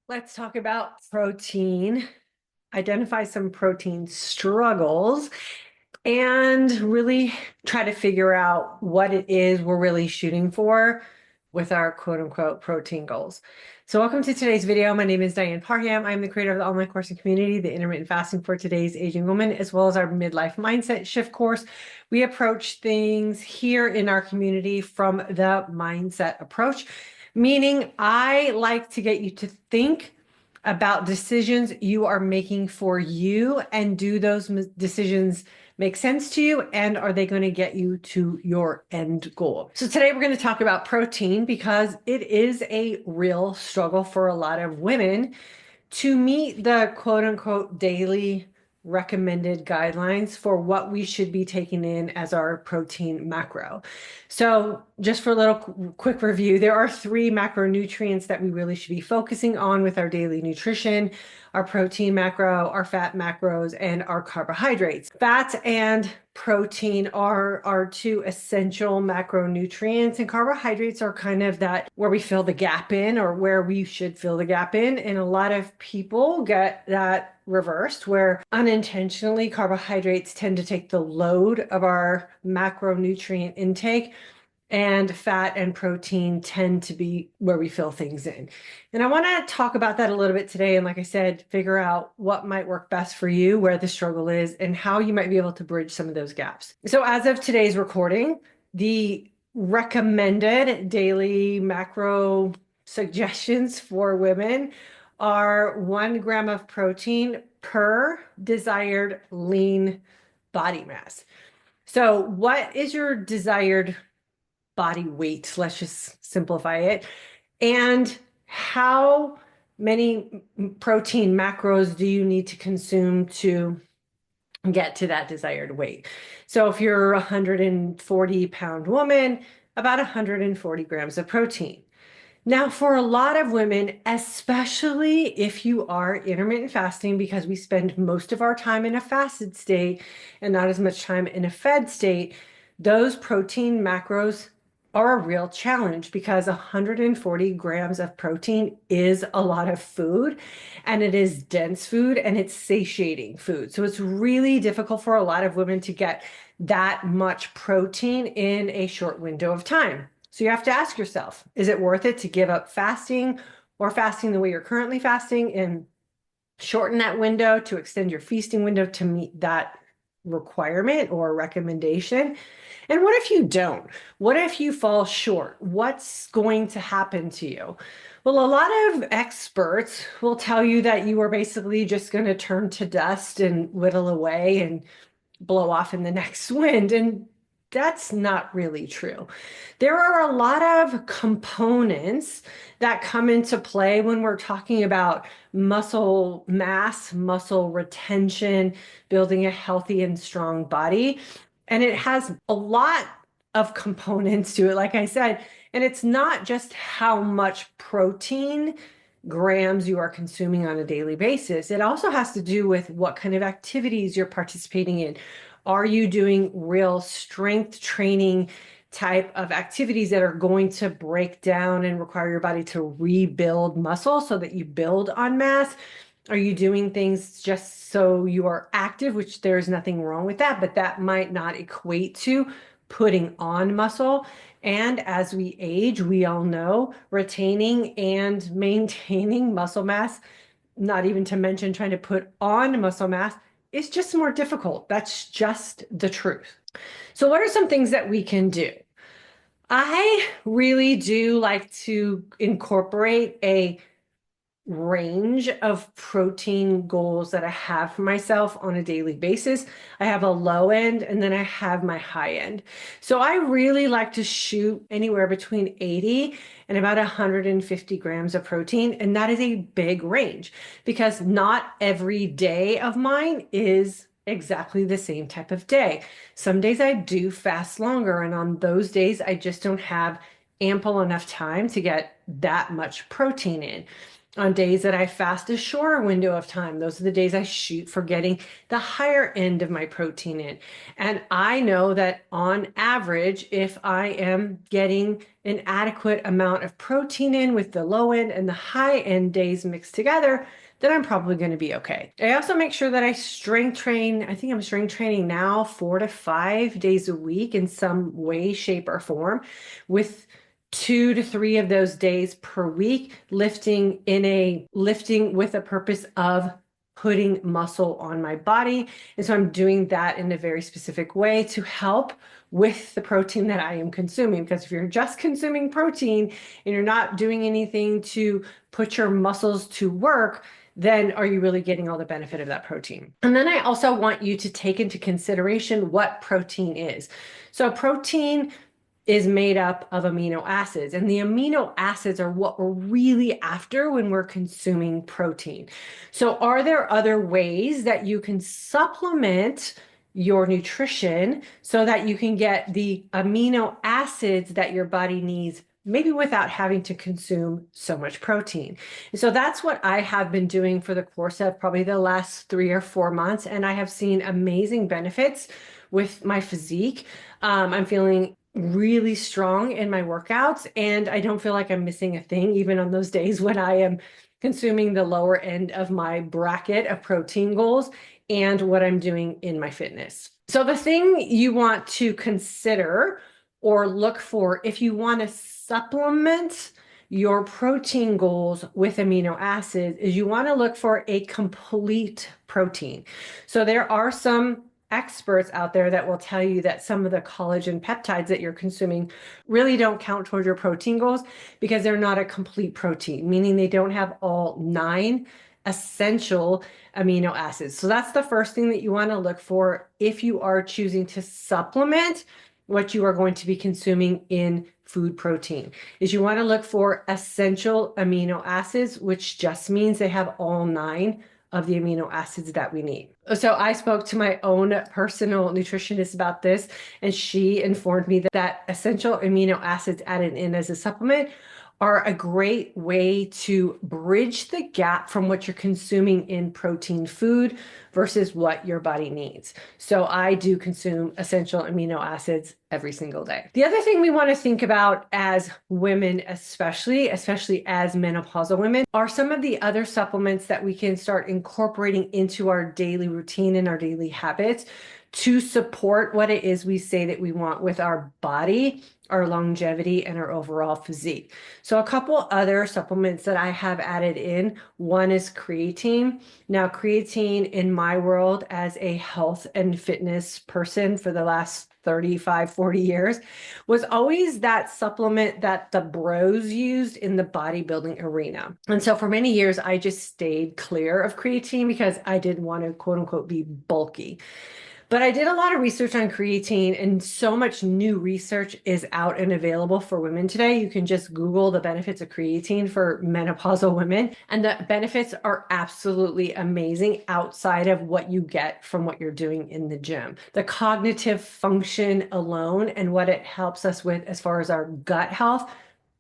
Let's talk about protein, identify some protein struggles, and really try to figure out what it is we're really shooting for with our quote unquote protein goals. So welcome to today's video. My name is Diane Parham. I'm the creator of the online course and community, the Intermittent Fasting for Today's Aging Woman, as well as our Midlife Mindset Shift course. We approach things here in our community from the mindset approach, meaning I like to get you to think about decisions you are making for you, and do those decisions make sense to you, and are they going to get you to your end goal? So today we're going to talk about protein because it is a real struggle for a lot of women to meet the quote unquote daily recommended guidelines for what we should be taking in as our protein macro. So just for a little quick review, there are 3 macronutrients that we really should be focusing on with our daily nutrition: our protein macro, our fat macros, and our carbohydrates. Fat and protein are our 2 essential macronutrients, and carbohydrates are kind of that where we fill the gap in, or where we should fill the gap in. And a lot of people get that reversed, where unintentionally carbohydrates tend to take the load of our macronutrient intake, and fat and protein tend to be where we fill things in. And I want to talk about that a little bit today. And like I said, figure out what might work best for you, where the struggle is, and how you might be able to bridge some of those gaps. So as of today's recording, the recommended daily macro suggestions for women are 1 gram of protein per desired lean body mass. So what is your desired body weight? Let's just simplify it. And how many protein macros do you need to consume to get to that desired weight? So if you're a 140-pound woman, about 140 grams of protein. Now, for a lot of women, especially if you are intermittent fasting, because we spend most of our time in a fasted state and not as much time in a fed state, those protein macros are a real challenge, because 140 grams of protein is a lot of food, and it is dense food, and it's satiating food. So it's really difficult for a lot of women to get that much protein in a short window of time. So you have to ask yourself, is it worth it to give up fasting, or fasting the way you're currently fasting, and shorten that window to extend your feasting window to meet that requirement or recommendation? And what if you don't? What if you fall short? What's going to happen to you? Well, a lot of experts will tell you that you are basically just going to turn to dust and whittle away and blow off in the next wind. And that's not really true. There are a lot of components that come into play when we're talking about muscle mass, muscle retention, building a healthy and strong body. And it has a lot of components to it, like I said. And it's not just how much protein grams you are consuming on a daily basis. It also has to do with what kind of activities you're participating in. Are you doing real strength training type of activities that are going to break down and require your body to rebuild muscle so that you build on mass? Are you doing things just so you are active, which there's nothing wrong with that, but that might not equate to putting on muscle? And as we age, we all know retaining and maintaining muscle mass, not even to mention trying to put on muscle mass, is just more difficult. That's just the truth. So what are some things that we can do? I really do like to incorporate a range of protein goals that I have for myself on a daily basis. I have a low end, and then I have my high end. So I really like to shoot anywhere between 80 and about 150 grams of protein. And that is a big range, because not every day of mine is exactly the same type of day. Some days I do fast longer, and on those days I just don't have ample enough time to get that much protein in. On days that I fast a shorter window of time, those are the days I shoot for getting the higher end of my protein in. And I know that on average, if I am getting an adequate amount of protein in with the low end and the high end days mixed together, then I'm probably going to be okay. I also make sure that I strength train. I think I'm strength training now 4 to 5 days a week in some way, shape, or form, with 2 to 3 of those days per week lifting with a purpose of putting muscle on my body. And so I'm doing that in a very specific way to help with the protein that I am consuming. Because if you're just consuming protein and you're not doing anything to put your muscles to work, then are you really getting all the benefit of that protein? And then I also want you to take into consideration what protein is. So protein is made up of amino acids, and the amino acids are what we're really after when we're consuming protein. So are there other ways that you can supplement your nutrition so that you can get the amino acids that your body needs, maybe without having to consume so much protein? And so that's what I have been doing for the course of probably the last 3 or 4 months, and I have seen amazing benefits with my physique. I'm feeling really strong in my workouts, and I don't feel like I'm missing a thing, even on those days when I am consuming the lower end of my bracket of protein goals and what I'm doing in my fitness. So the thing you want to consider or look for if you want to supplement your protein goals with amino acids is you want to look for a complete protein. So there are some experts out there that will tell you that some of the collagen peptides that you're consuming really don't count toward your protein goals because they're not a complete protein, meaning they don't have all 9 essential amino acids. So that's the first thing that you want to look for if you are choosing to supplement what you are going to be consuming in food protein, is you want to look for essential amino acids, which just means they have all 9 of the amino acids that we need. So I spoke to my own personal nutritionist about this, and she informed me that essential amino acids added in as a supplement are a great way to bridge the gap from what you're consuming in protein food versus what your body needs. So I do consume essential amino acids every single day. The other thing we want to think about as women, especially as menopausal women, are some of the other supplements that we can start incorporating into our daily routine and our daily habits to support what it is we say that we want with our body, our longevity, and our overall physique. So a couple other supplements that I have added in, one is creatine. Now, creatine in my world as a health and fitness person for the last 35, 40 years was always that supplement that the bros used in the bodybuilding arena. And so for many years, I just stayed clear of creatine because I didn't want to, quote unquote, be bulky. But I did a lot of research on creatine, and so much new research is out and available for women today. You can just Google the benefits of creatine for menopausal women, and the benefits are absolutely amazing outside of what you get from what you're doing in the gym. The cognitive function alone and what it helps us with as far as our gut health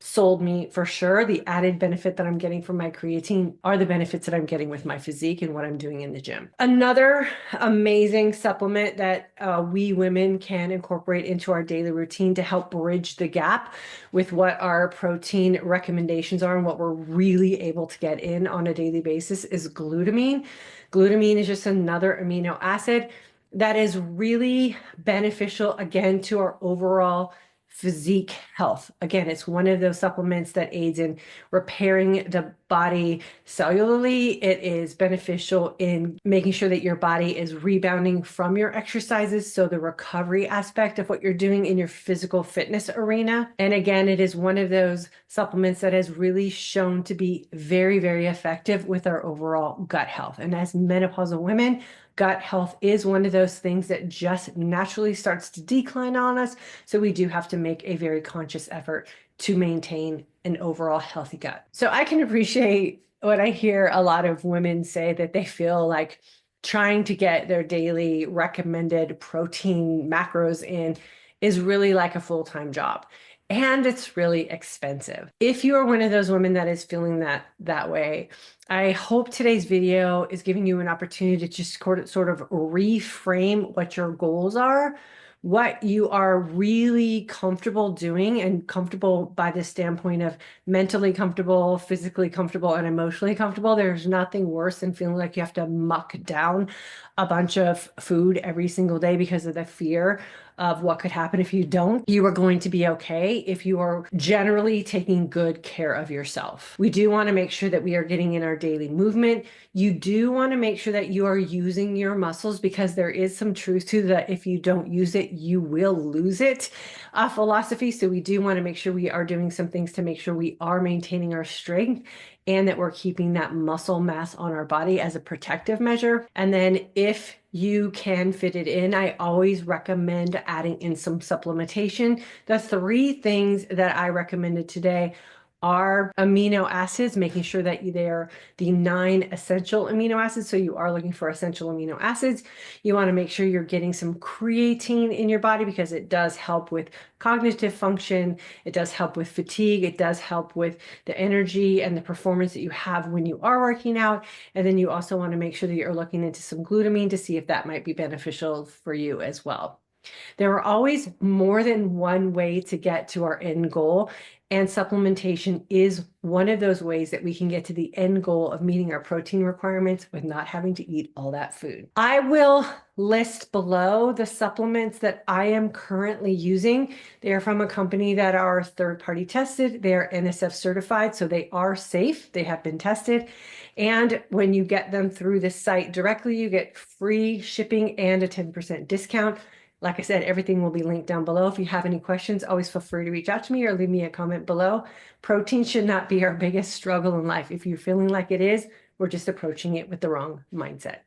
sold me for sure. The added benefit that I'm getting from my creatine are the benefits that I'm getting with my physique and what I'm doing in the gym. Another amazing supplement that we women can incorporate into our daily routine to help bridge the gap with what our protein recommendations are and what we're really able to get in on a daily basis is glutamine. Glutamine is just another amino acid that is really beneficial, again, to our overall physique health. Again, it's one of those supplements that aids in repairing the body cellularly. It is beneficial in making sure that your body is rebounding from your exercises. So the recovery aspect of what you're doing in your physical fitness arena. And again, it is one of those supplements that has really shown to be very, very effective with our overall gut health. And as menopausal women, gut health is one of those things that just naturally starts to decline on us. So we do have to make a very conscious effort to maintain an overall healthy gut. So I can appreciate when I hear a lot of women say that they feel like trying to get their daily recommended protein macros in is really like a full-time job. and it's really expensive. If you are one of those women that is feeling that way, I hope today's video is giving you an opportunity to just sort of reframe what your goals are, what you are really comfortable doing, and comfortable by the standpoint of mentally comfortable, physically comfortable, and emotionally comfortable. There's nothing worse than feeling like you have to muck down a bunch of food every single day because of the fear of what could happen if you don't. You are going to be okay if you are generally taking good care of yourself. We do want to make sure that we are getting in our daily movement. You do want to make sure that you are using your muscles, because there is some truth to that. If you don't use it, you will lose it philosophy. So we do want to make sure we are doing some things to make sure we are maintaining our strength and that we're keeping that muscle mass on our body as a protective measure. And then if you can fit it in, I always recommend adding in some supplementation. The three things that I recommended today are amino acids, making sure that they're the 9 essential amino acids. So you are looking for essential amino acids. You want to make sure you're getting some creatine in your body, because it does help with cognitive function. It does help with fatigue. It does help with the energy and the performance that you have when you are working out. And then you also want to make sure that you're looking into some glutamine to see if that might be beneficial for you as well. There are always more than one way to get to our end goal, and supplementation is one of those ways that we can get to the end goal of meeting our protein requirements with not having to eat all that food. I will list below the supplements that I am currently using. They are from a company that are third-party tested. They are NSF certified, so they are safe. They have been tested. And when you get them through the site directly, you get free shipping and a 10% discount. Like I said, everything will be linked down below. If you have any questions, always feel free to reach out to me or leave me a comment below. Protein should not be our biggest struggle in life. If you're feeling like it is, we're just approaching it with the wrong mindset.